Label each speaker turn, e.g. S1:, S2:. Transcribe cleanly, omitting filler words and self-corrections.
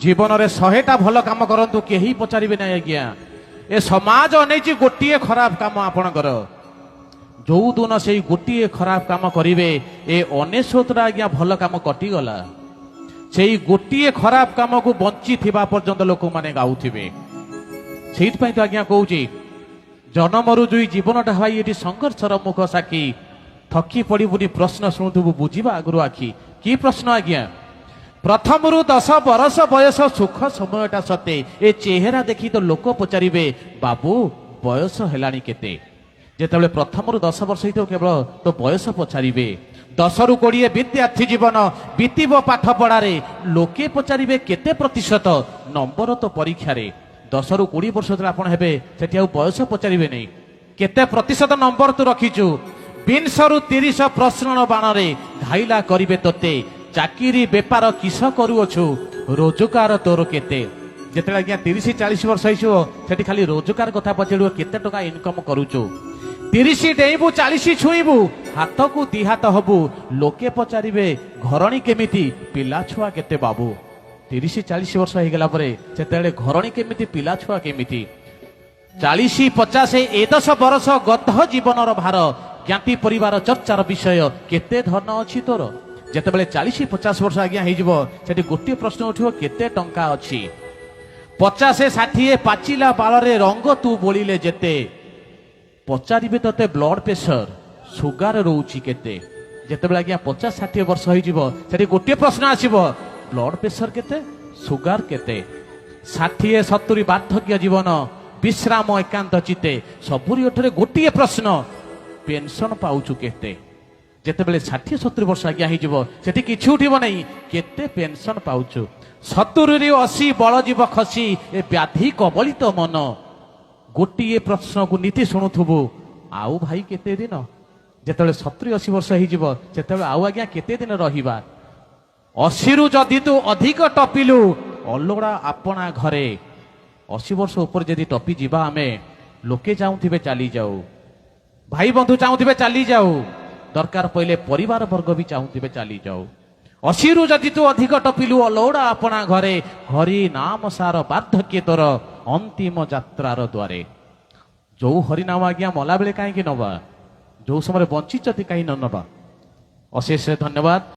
S1: जीवन में 100टा भल कम करतु कहीं पचारे ना आज्ञा ए समाज अनेची गोटे खराब काम आपणकर जो दिन से गोटे खराब काम करेंगे ए 99 आज्ञा भल कम कटिगला से गोटे खराब कम को बंची थिबा पर्यंत लोक मैंने गाउथिबे से तो आज्ञा कहूँ जन्मरु जुई जीवनटा भाई ये संघर्षर मुख साक्षी थकी पड़ी बुरी प्रश्न शुणुबू बुझा आगु आखि कि प्रश्न आज्ञा प्रथम 10 बरस बयस सुख समयटा सते ए चेहरा देखी तो लोक पचारे बाबू बयस है केते जिते प्रथम 10 वर्ष हो केवल तो बयस पचारे 10 रु 20 विद्यार्थी जीवन बीतब पाठ पढ़ारे लोके पचारे केते प्रतिशत नंबर तो परीक्षा 10 रु 20 वर्ष आपड़ हे से बयस पचारे नहीं केते प्रतिशत नंबर तू रखीचु 20 रु 30 प्रश्न बाण घाइला करिवे तोते चाकरी बेपार किस करुअछु रोजगार तोर केते जिते आज्ञा 30-40 वर्ष होती खाली रोजगार कथा पचार केते टका इनकम करुचु 30 डेबू 40 छुईबू हाथ को दी हाथ हबू लोके पचारे घरणी केमिति पिला छुआ केते बाबू 30-40 वर्ष हो गला से घरणी केमिति पिला छुआ केमिति 40-50 ए 10 बरस गध जीवन भार ज्ञाति परिवार चर्चार विषय केते धन अच्छी तोर जिते 40-50 वर्ष आज्ञा हो गोटे प्रश्न उठो केते टंका अच्छी 50-60 पाचिला बाल रंग तू बोलिले जेते पचारे तोते ब्लड प्रेशर सुगार रोची केते जिते आज्ञा 50-60 वर्ष हो गोटे प्रश्न आसब ब्लड प्रेशर केते सुगार केते 60-70 वार्धक्य जीवन विश्राम एकांत चिते सबुरी ओठरे गोटे प्रश्न पेंशन पाउचु केते जिते 60-70 वर्ष आज्ञा होती किसी उठब नहीं केते पेंशन पाउचु 70-80 बल जीव खसी ए व्याधि कबलित मन गोटे प्रश्न को नीति शुणुबू आउ भाई केते दिन जिते 70-80 वर्ष हो आउ आज्ञा केते दिन रहिबा 80 रु जदि तू अधिक टपिलु अलोड़ा आपना घरे 80 वर्ष ऊपर जदि टपी जीवा आमे लोके चाहूथिबे चली जाऊ भाई बंधु चाहूथिबे चली जाऊ दरकार पहले परिवार वर्ग भी चाहूथिबे चली जाऊ 80 रु जदि तू अधिक टपिलु अलोड़ा आपना घरे हरि नाम सार वार्धक्य तोर अंतिम यात्रार द्वारे जो हरिनाम आज्ञा मला बेले कहीं नवा जो समय बंची कहीं न नवा अशेष धन्यवाद।